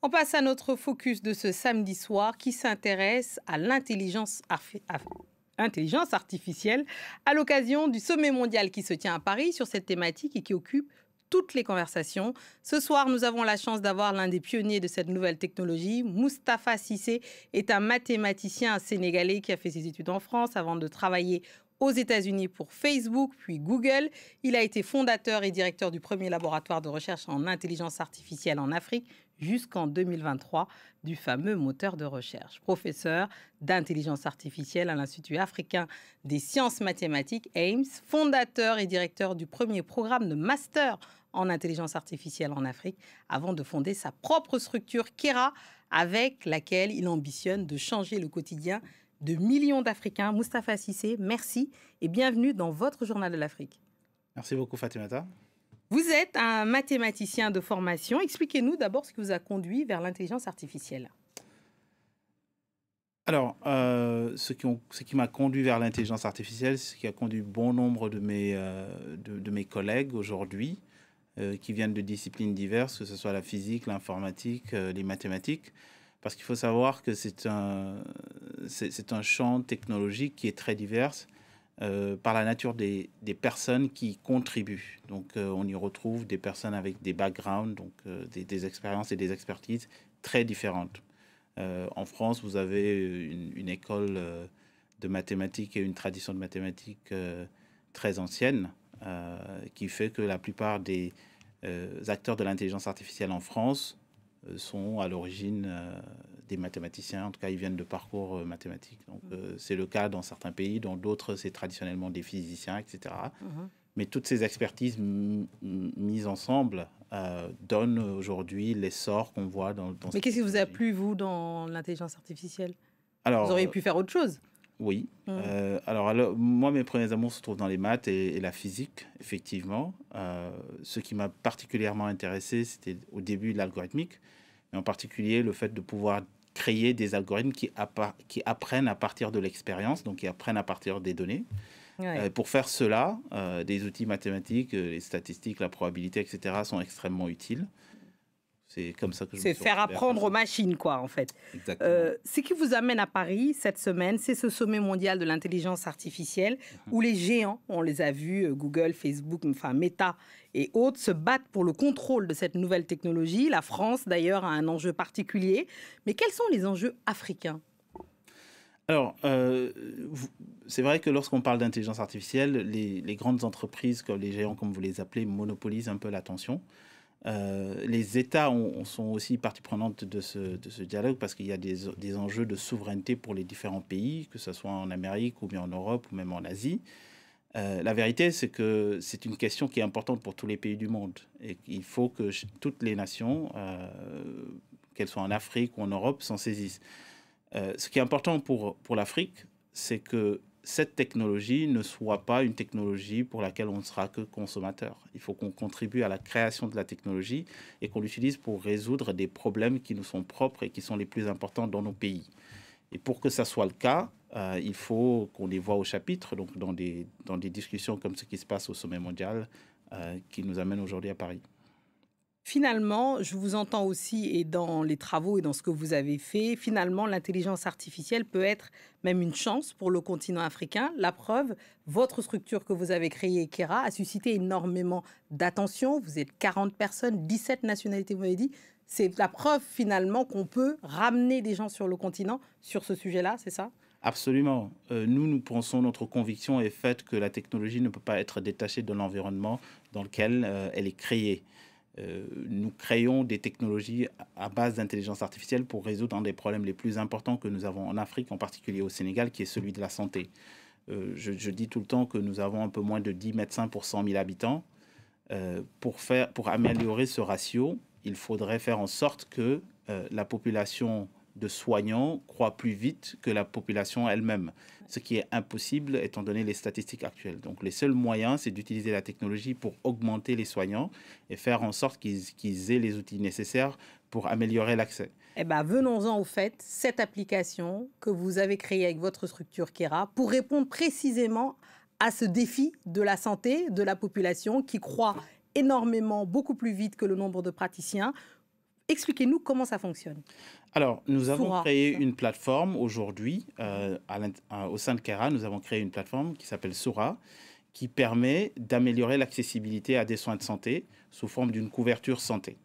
On passe à notre focus de ce samedi soir qui s'intéresse à intelligence artificielle à l'occasion du sommet mondial qui se tient à Paris sur cette thématique et qui occupe toutes les conversations. Ce soir, nous avons la chance d'avoir l'un des pionniers de cette nouvelle technologie. Moustapha Cissé est un mathématicien sénégalais qui a fait ses études en France avant de travailler aux États-Unis pour Facebook, puis Google. Il a été fondateur et directeur du premier laboratoire de recherche en intelligence artificielle en Afrique jusqu'en 2023 du fameux moteur de recherche. Professeur d'intelligence artificielle à l'Institut africain des sciences mathématiques, AIMS, fondateur et directeur du premier programme de master en intelligence artificielle en Afrique, avant de fonder sa propre structure Kera, avec laquelle il ambitionne de changer le quotidien de millions d'Africains. Moustapha Cissé, merci et bienvenue dans votre Journal de l'Afrique. Merci beaucoup Fatimata. Vous êtes un mathématicien de formation. Expliquez-nous d'abord ce qui vous a conduit vers l'intelligence artificielle. Alors, ce qui m'a conduit vers l'intelligence artificielle, c'est ce qui a conduit bon nombre de mes collègues aujourd'hui, qui viennent de disciplines diverses, que ce soit la physique, l'informatique, les mathématiques. Parce qu'il faut savoir que c'est un champ technologique qui est très divers par la nature des personnes qui contribuent. Donc, on y retrouve des personnes avec des backgrounds, donc des expériences et des expertises très différentes. En France, vous avez une école de mathématiques et une tradition de mathématiques très ancienne qui fait que la plupart des acteurs de l'intelligence artificielle en France sont à l'origine des mathématiciens, en tout cas ils viennent de parcours mathématiques. Donc c'est le cas dans certains pays, dans d'autres c'est traditionnellement des physiciens, etc. Mais toutes ces expertises mises ensemble donnent aujourd'hui l'essor qu'on voit dans Mais qu'est-ce qui vous a plu, vous, dans l'intelligence artificielle? Alors, vous auriez pu faire autre chose? Oui. Alors, moi, mes premiers amours se trouvent dans les maths et la physique, effectivement. Ce qui m'a particulièrement intéressé, c'était au début l'algorithmique, mais en particulier le fait de pouvoir créer des algorithmes qui apprennent à partir de l'expérience, donc qui apprennent à partir des données. Ouais. Pour faire cela, des outils mathématiques, les statistiques, la probabilité, etc., sont extrêmement utiles. C'est comme ça que je C'est faire apprendre aux machines, quoi, en fait. Ce qui vous amène à Paris cette semaine, c'est ce sommet mondial de l'intelligence artificielle où les géants, on les a vus, Google, Facebook, enfin Meta et autres, se battent pour le contrôle de cette nouvelle technologie. La France, d'ailleurs, a un enjeu particulier. Mais quels sont les enjeux africains ? Alors, c'est vrai que lorsqu'on parle d'intelligence artificielle, les grandes entreprises, comme les géants, comme vous les appelez, monopolisent un peu l'attention. Les États sont aussi partie prenante de ce dialogue parce qu'il y a des enjeux de souveraineté pour les différents pays, que ce soit en Amérique ou bien en Europe ou même en Asie. La vérité, c'est que c'est une question qui est importante pour tous les pays du monde et qu'il faut que toutes les nations, qu'elles soient en Afrique ou en Europe, s'en saisissent. Ce qui est important pour l'Afrique, c'est que cette technologie ne soit pas une technologie pour laquelle on ne sera que consommateur. Il faut qu'on contribue à la création de la technologie et qu'on l'utilise pour résoudre des problèmes qui nous sont propres et qui sont les plus importants dans nos pays. Et pour que ça soit le cas, il faut qu'on les voit au chapitre, donc dans des discussions comme ce qui se passe au sommet mondial qui nous amène aujourd'hui à Paris. Finalement, je vous entends aussi, et dans les travaux et dans ce que vous avez fait, finalement, l'intelligence artificielle peut être même une chance pour le continent africain. La preuve, votre structure que vous avez créée, Kera, a suscité énormément d'attention. Vous êtes 40 personnes, 17 nationalités, vous m'avez dit. C'est la preuve, finalement, qu'on peut ramener des gens sur le continent sur ce sujet-là, c'est ça ? Absolument. Nous pensons, notre conviction est faite que la technologie ne peut pas être détachée de l'environnement dans lequel elle est créée. Nous créons des technologies à base d'intelligence artificielle pour résoudre un des problèmes les plus importants que nous avons en Afrique, en particulier au Sénégal, qui est celui de la santé. Je dis tout le temps que nous avons un peu moins de 10 médecins pour 100 000 habitants. Pour améliorer ce ratio, il faudrait faire en sorte que la population de soignants croît plus vite que la population elle-même, ce qui est impossible étant donné les statistiques actuelles. Donc les seuls moyens, c'est d'utiliser la technologie pour augmenter les soignants et faire en sorte qu'ils aient les outils nécessaires pour améliorer l'accès. Eh bien, venons-en au fait, cette application que vous avez créée avec votre structure Kera pour répondre précisément à ce défi de la santé de la population qui croît énormément, beaucoup plus vite que le nombre de praticiens. Expliquez-nous comment ça fonctionne. Alors, nous avons Soura, créé ça. une plateforme aujourd'hui, au sein de Kera, nous avons créé une plateforme qui s'appelle Soura, qui permet d'améliorer l'accessibilité à des soins de santé sous forme d'une couverture santé.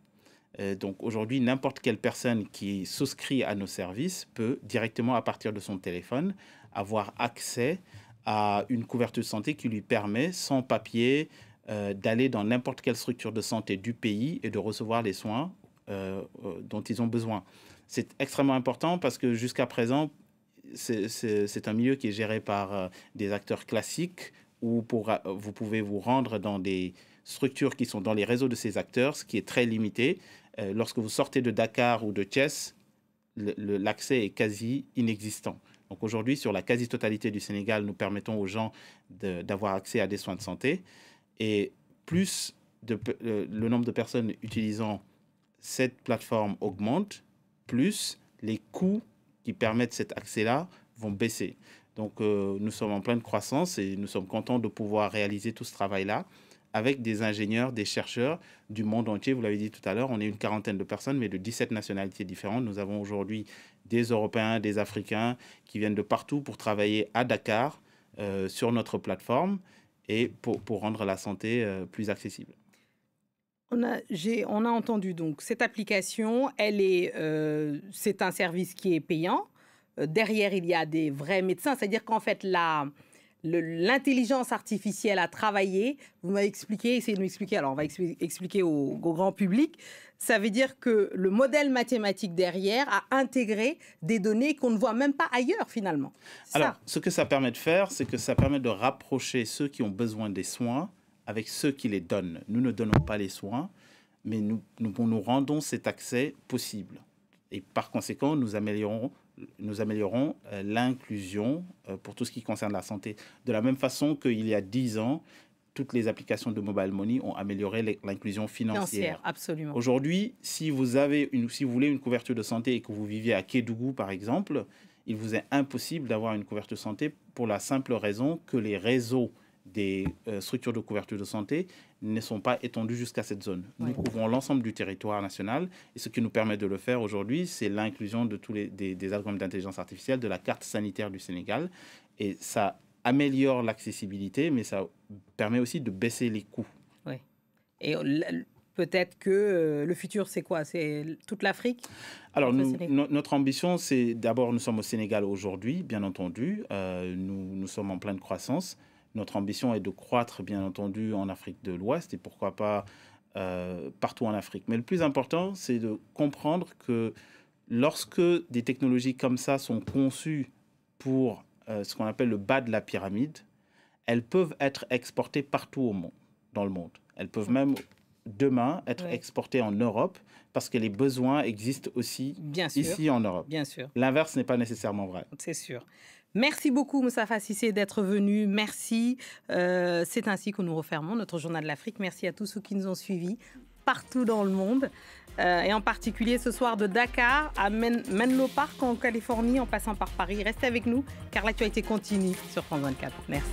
Donc aujourd'hui, n'importe quelle personne qui souscrit à nos services peut directement, à partir de son téléphone, avoir accès à une couverture de santé qui lui permet, sans papier, d'aller dans n'importe quelle structure de santé du pays et de recevoir les soins dont ils ont besoin. C'est extrêmement important parce que jusqu'à présent, c'est un milieu qui est géré par des acteurs classiques où vous pouvez vous rendre dans des structures qui sont dans les réseaux de ces acteurs, ce qui est très limité. Lorsque vous sortez de Dakar ou de Thiès, l'accès est quasi inexistant. Donc aujourd'hui, sur la quasi-totalité du Sénégal, nous permettons aux gens d'avoir accès à des soins de santé. Et plus le nombre de personnes utilisant cette plateforme augmente, plus les coûts qui permettent cet accès-là vont baisser. Donc nous sommes en pleine croissance et nous sommes contents de pouvoir réaliser tout ce travail-là avec des ingénieurs, des chercheurs du monde entier. Vous l'avez dit tout à l'heure, on est une quarantaine de personnes, mais de 17 nationalités différentes. Nous avons aujourd'hui des Européens, des Africains qui viennent de partout pour travailler à Dakar sur notre plateforme et pour rendre la santé plus accessible. On a entendu donc cette application, c'est un service qui est payant. Derrière, il y a des vrais médecins, c'est-à-dire qu'en fait, l'intelligence artificielle a travaillé. Vous m'avez expliqué, essayez de m'expliquer, alors on va expliquer au grand public. Ça veut dire que le modèle mathématique derrière a intégré des données qu'on ne voit même pas ailleurs finalement. Alors, ce que ça permet de faire, c'est que ça permet de rapprocher ceux qui ont besoin des soins avec ceux qui les donnent. Nous ne donnons pas les soins, mais nous rendons cet accès possible. Et par conséquent, nous améliorons l'inclusion pour tout ce qui concerne la santé. De la même façon qu'il y a 10 ans, toutes les applications de mobile money ont amélioré l'inclusion financière. Absolument. Aujourd'hui, si vous voulez une couverture de santé et que vous viviez à Kédougou, par exemple, il vous est impossible d'avoir une couverture de santé pour la simple raison que les réseaux des structures de couverture de santé ne sont pas étendues jusqu'à cette zone. Oui. Nous couvrons l'ensemble du territoire national et ce qui nous permet de le faire aujourd'hui, c'est l'inclusion de des algorithmes d'intelligence artificielle, de la carte sanitaire du Sénégal. Et ça améliore l'accessibilité, mais ça permet aussi de baisser les coûts. Oui. Et peut-être que le futur, c'est quoi? C'est toute l'Afrique? Alors, notre ambition, c'est d'abord, nous sommes au Sénégal aujourd'hui, bien entendu. Nous sommes en pleine croissance. Notre ambition est de croître, bien entendu, en Afrique de l'Ouest et pourquoi pas partout en Afrique. Mais le plus important, c'est de comprendre que lorsque des technologies comme ça sont conçues pour ce qu'on appelle le bas de la pyramide, elles peuvent être exportées partout dans le monde. Elles peuvent même, demain, être exportées en Europe parce que les besoins existent aussi ici en Europe. Bien sûr. L'inverse n'est pas nécessairement vrai. C'est sûr. Merci beaucoup, Moustapha Cissé, d'être venu. Merci. C'est ainsi que nous refermons notre journal de l'Afrique. Merci à tous ceux qui nous ont suivis partout dans le monde. Et en particulier ce soir de Dakar à Menlo Park en Californie, en passant par Paris. Restez avec nous car l'actualité continue sur France 24. Merci.